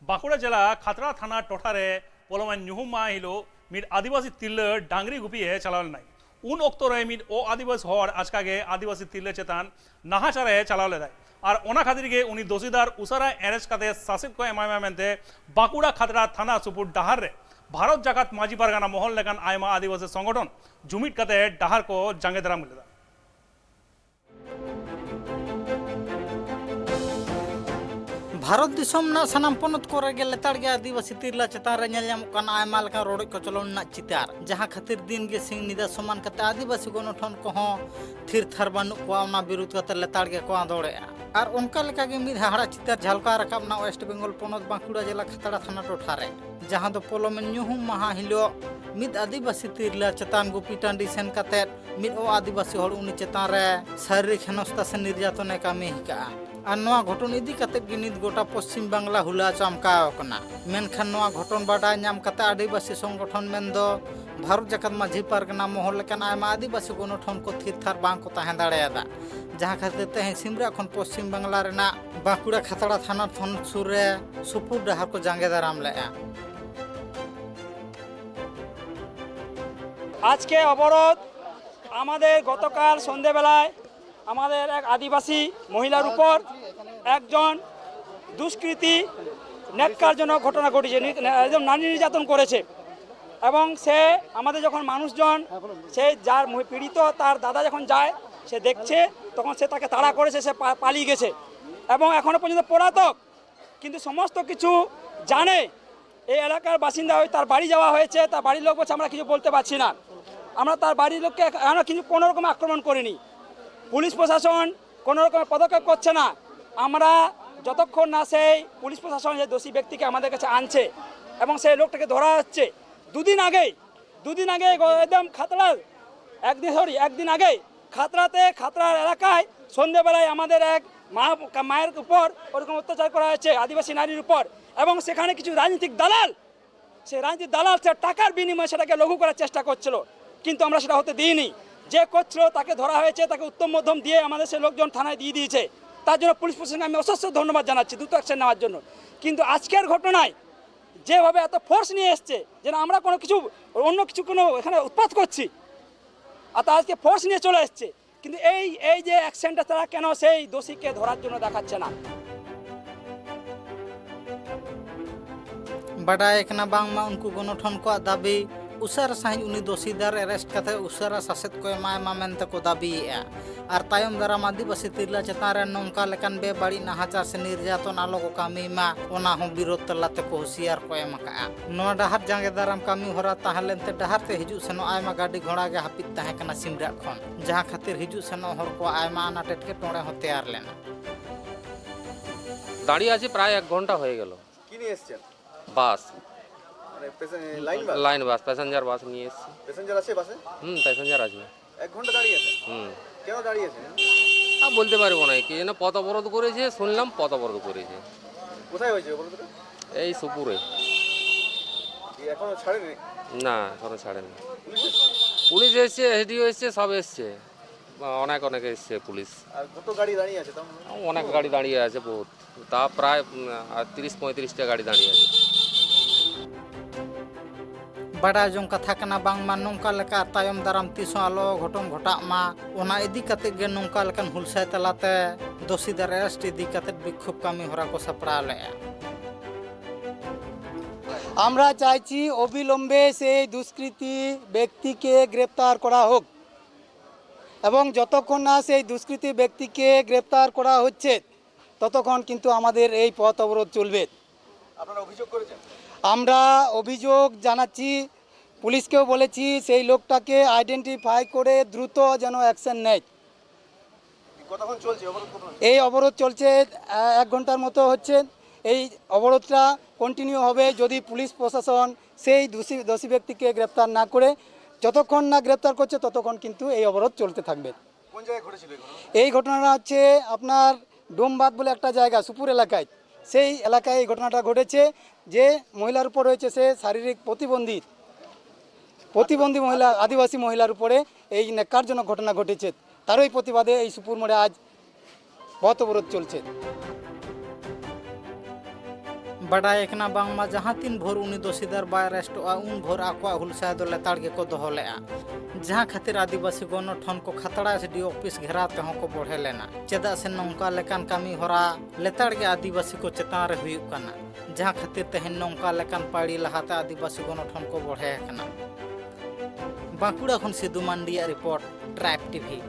बांकुड़ा जिला खातरा थाना टोठारे पोलमान ᱧᱩᱦᱩᱢ मा हिलो मिड आदिवासी तिल्ल डांगरी गुपिए चलावल नाई उन ऑक्तो रे मिड ओ आदिवासी हर आजकागे आदिवासी तिल्ल चेतान नाहाचारे चलाव लेदाय और ओना खातिर गे उनी दोषीदार उसारा एरेस्ट काते सासिब को एमायमा मेनते बांकुड़ा खातरा थाना सुपुर डाहार रे भारत जाकात माझी पारगाना महल लेकान आयमा आदिवासी संगठन जुमिट काते डाहार को जांगे दाराम लेदा भारत दिसम ना सनाम पनत कोरे गे लेताड़ गे आदिवासी तिरला चेतान रे नेल ᱧᱟᱢᱚᱜ ᱠᱟᱱᱟ ᱟᱭᱢᱟ ᱞᱮᱠᱟᱱ ᱨᱚᱲᱚᱡ ᱠᱚᱪᱞᱚᱱ ᱨᱮᱱᱟᱜ ᱪᱤᱛᱟᱹᱨ ᱡᱟᱦᱟᱸ ᱠᱷᱟᱹᱛᱤᱨ ᱫᱤᱱ ᱜᱮ ᱥᱤᱧ ᱧᱤᱫᱟᱹ ᱥᱚᱢᱟᱱ ᱠᱟᱛᱮ ᱟᱹᱫᱤᱵᱟᱹᱥᱤ ᱜᱚᱱᱚᱴᱷᱚᱱ ᱠᱚᱦᱚᱸ ᱛᱷᱤᱨ ᱛᱷᱟᱨ ᱵᱟᱹᱱᱩᱜ ᱠᱚᱣᱟ ᱚᱱᱟ ᱵᱤᱨᱩᱫᱽ ᱠᱟᱛᱮ ᱞᱮᱛᱟᱲ ᱜᱮ ᱠᱚ ᱟᱸᱫᱳᱲᱮᱜᱼᱟ ᱟᱨ ᱚᱱᱠᱟ ᱞᱮᱠᱟᱜᱮ ᱢᱤᱫ ᱦᱟᱦᱟᱲᱟ ᱪᱤᱛᱟᱹᱨ ᱡᱷᱟᱞᱠᱟᱣ ᱨᱟᱠᱟᱵ ᱮᱱᱟ ᱳᱭᱮᱥᱴ ᱵᱮᱝᱜᱚᱞ ᱯᱚᱱᱚᱛ ᱵᱟᱸᱠᱩᱲᱟ ᱡᱮᱞᱟ ᱠᱷᱟᱛᱲᱟ ᱛᱷᱟᱱᱟ ᱴᱚᱴᱷᱟᱨᱮ ᱡᱟᱦᱟᱸ ᱫᱚ ᱯᱚᱞᱚᱢᱮᱱ ᱧᱩᱦᱩᱢ ᱢᱟᱦᱟ ᱦᱤᱞᱳᱜ ᱢᱤᱫ ᱟᱹᱫᱤᱵᱟᱹᱥᱤ ᱛᱤᱨᱞᱟᱹ ᱪᱮᱛᱟᱱ ᱜᱩᱯᱤ ᱴᱟᱺᱰᱤ ᱥᱮᱱ ᱠᱟᱛᱮ ᱢᱤᱫ ᱟᱹᱫᱤᱵᱟᱹᱥᱤ ᱦᱚᱲ ᱩᱱᱤ ᱪᱮᱛᱟन ᱨᱮ ᱥᱟᱨᱤᱨᱤᱠ ᱦᱮᱱᱚᱥᱛᱟ ᱥᱮ ᱱᱤᱨযাতᱚᱱᱮ ᱠᱟᱹᱢᱤ ᱟᱠᱟᱜᱼᱟ আর নোয়া ঘটন ইদি কাতে গে নিত গোটা পশ্চিম বাংলা হুলা চমকাও কনা মেনখান নোয়া ঘটন বাডায় নাম কাতে আদিবাসী সংগঠন মেনদো ভারত জাকাত মাঝি পারগনা মহল লেকান আয়মা আদিবাসী গণঠন কো থির থার বাং কো তাহেন দাঁড়ায়াদা যাহা খাতে তেহে সিমরা এখন পশ্চিম বাংলা রেনা বাঁকুড়া খাতড়া থানা থন সুরে সুপুর ডাহার কো জাঙ্গে দারাম লেয়া আজকে অবরোধ আমাদের গতকাল সন্ধ্যাবেলায় আমাদের এক আদিবাসী মহিলার উপর একজন দুষ্কৃতী ন্যাক্কারজনক ঘটনা ঘটেছে একদম নারী নির্যাতন করেছে এবং সে আমাদের যখন মানুষজন সে যার পীড়িত তার দাদা যখন যায় সে দেখছে তখন সে তাকে তাড়া করেছে সে পালিয়ে গেছে এবং এখনও পর্যন্ত পলাতক কিন্তু সমস্ত কিছু জানে এই এলাকার বাসিন্দা হয়ে তার বাড়ি যাওয়া হয়েছে তার বাড়ির লোক বলছে আমরা কিছু বলতে পারছি না আমরা তার বাড়ির লোককে এখনও কিন্তু কোনোরকম আক্রমণ করিনি পুলিশ প্রশাসন কোনো রকম পদক্ষেপ করছে না আমরা যতক্ষণ না সেই পুলিশ প্রশাসন যে দোষী ব্যক্তিকে আমাদের কাছে আনছে এবং সেই লোকটাকে ধরা হচ্ছে দুদিন আগে একদম খাতড়ার একদিন আগে খাতড়ার এলাকায় সন্ধ্যেবেলায় আমাদের এক মায়ের উপর ওরকম অত্যাচার করা হয়েছে আদিবাসী নারীর উপর এবং সেখানে কিছু রাজনৈতিক দালাল সে টাকার বিনিময়ে সেটাকে লঘু করার চেষ্টা করছিল কিন্তু আমরা সেটা হতে দিইনি যে করছিল তাকে ধরা হয়েছে তাকে উত্তম মধ্যম দিয়ে আমাদের সে লোকজন থানায় দিয়ে দিয়েছে তার জন্য পুলিশ প্রশাসনকে আমি অশেষ ধন্যবাদ জানাচ্ছি দ্রুত অ্যাকশন নেওয়ার জন্য কিন্তু আজকের ঘটনায় যেভাবে এত ফোর্স নিয়ে এসছে যেন আমরা অন্য কিছু এখানে উৎপাত করছি আর তা আজকে ফোর্স নিয়ে চলে এসছে কিন্তু এই যে অ্যাকশনটা তারা কেন সেই দোষীকে ধরার জন্য দেখাচ্ছে না বাডায় কেনা বাংমা উনকু গণঠন কো দাবি উসারা সাহিন উনি দোষীদার এরেস্ট কাতে উসারা শাসিত কো এমায়মা মেনতে কো দাবিয়েয়া আর তায়ম দারাম আদিবাসী তিরলা চেতান রে নংকা লেকান বেবাড়ি নাহাচার সে নির্যাতন আলো কো কামি মা ওনা হো বিরোধ তলাতে কো হুশিয়ার কো এমাকা নোয়া ডাহার জাঙ্গে দারাম কামি হরা তাহলেনতে ডাহার তে হিজু সেনো আয়মা গাড়ি ঘোড়া গে হাপিত তাহে কানা সিমরা খন যাহা খাतिर হিজু সেনো হর কো আয়মা আনাটেট কে টোড়ে হতে আর লেনা দাঁড়িয়ে আছে প্রায় 1 ঘন্টা হয়ে গেল কি নিয়ে এসেছেন বাস লাইন বাস প্যাসেঞ্জার বাস নিয়ে এসেছি প্যাসেঞ্জার আছে বাসে প্যাসেঞ্জার আছে 1 ঘন্টা দাঁড়িয়ে আছে কেন দাঁড়িয়ে আছে বলতে পারবো না কি যেন পথ অবরোধ করেছে শুনলাম পথ অবরোধ করেছে কোথায় হয়েছে অবরোধটা এই সুপুরে এখনো ছাড়েনি না এখনো ছাড়েনি পুলিশ এসছে এসডিও এসছে সব এসছে অনেক এসছে পুলিশ আর কত গাড়ি দাঁড়িয়ে আছে অনেক গাড়ি দাঁড়িয়ে আছে বহুত তা প্রায় 30-35টা গাড়ি দাঁড়িয়ে আছে বাডা জং কথা কানা বাংমা নংকা লেকা তায়ম দারাম তিসো আলো ঘটন ঘটা মা ওনা ইদি কাতে গে নংকা লেকান হুলসাই তালাতে দোষীদার এরেস্ট ইদি কাতে বিক্ষোভ কামি হরা কো সাপড়া লেয়া আমরা চাইছি অবিলম্বে সেই দুষ্কৃতী ব্যক্তিকে গ্রেপ্তার করা হোক এবং যতক্ষণ না সেই দুষ্কৃতী ব্যক্তিকে গ্রেপ্তার করা হচ্ছে ততক্ষণ কিন্তু আমাদের এই পথ অবরোধ চলবে আপনারা অভিযোগ করেছেন আমরা অভিযোগ জানাচ্ছি পুলিশকেও বলেছি সেই লোকটাকে আইডেন্টিফাই করে দ্রুত যেন অ্যাকশন নেয় কতক্ষণ চলছে অবরোধ এই অবরোধ চলছে 1 ঘন্টার মতো হচ্ছে এই অবরোধটা কন্টিনিউ হবে যদি পুলিশ প্রশাসন সেই দোষী ব্যক্তিকে গ্রেপ্তার না করে যতক্ষণ না গ্রেপ্তার করছে ততক্ষণ কিন্তু এই অবরোধ চলতে থাকবে কোন জায়গায় ঘটেছিল এই ঘটনাটা হচ্ছে আপনার ডোমবাদ বলে একটা জায়গা সুপুর এলাকায় সেই এলাকায় এই ঘটনাটা ঘটেছে যে মহিলার উপর হয়েছে সে শারীরিক প্রতিবন্ধী মহিলা আদিবাসী মহিলার উপরে এই ন্যাক্কারজনক ঘটনা ঘটেছে তারই প্রতিবাদে এই সুপুর মোড়ে আজ পথ অবরোধ চলছে बाडाय कना बांगमा जहां तीन भोर उनी दोषीदार बाय अरेस्टोआ उन भोर आकवा हुलसाय दो लेताड़ गे को दोहो लेआ जहां खातिर आदिवासी गणठन को खतड़ा एसडी ऑफिस घेरा तेहों को बढ़े लेना चेदा से नौका लेकान कामी होरा लेताड़ गे आदिवासी को चेतान रे हुयुग कना जहां खातिर तेहन नौका लेकान पाड़ी लहाते आदिवासी गणठन को बढ़े कना बांकुड़ा खन सिद्धू मांडिया रिपोर्ट ट्राइब टीवी।